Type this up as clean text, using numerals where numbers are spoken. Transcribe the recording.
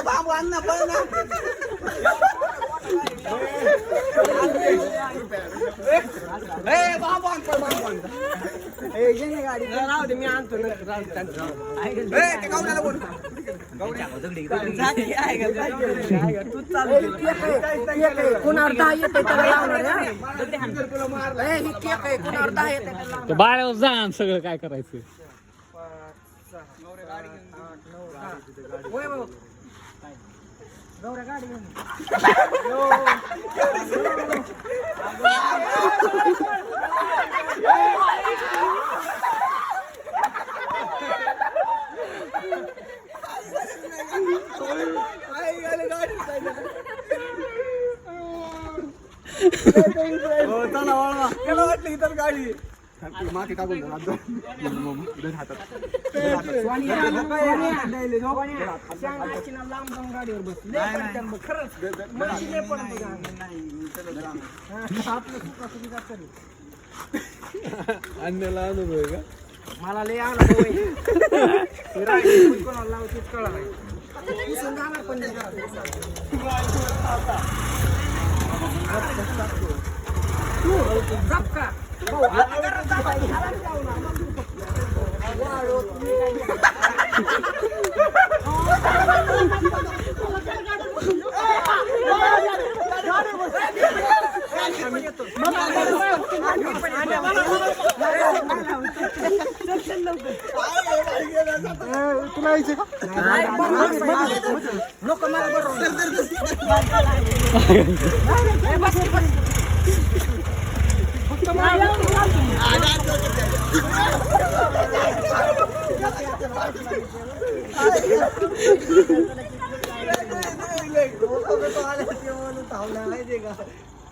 बाबू अण्णा पळ ना गाडी राहू दे मी आणतो बाळ्यावर जा सगळं काय करायचं. चला वळवा त्याला वाटलं इतर गाडी मागे टाकून गाडीवर बसली अन्याला अनुभव आहे का मला लय अनुभव कोणाला लावतेच कळा नाही पण तुला यायचे का लोक मला बरोबर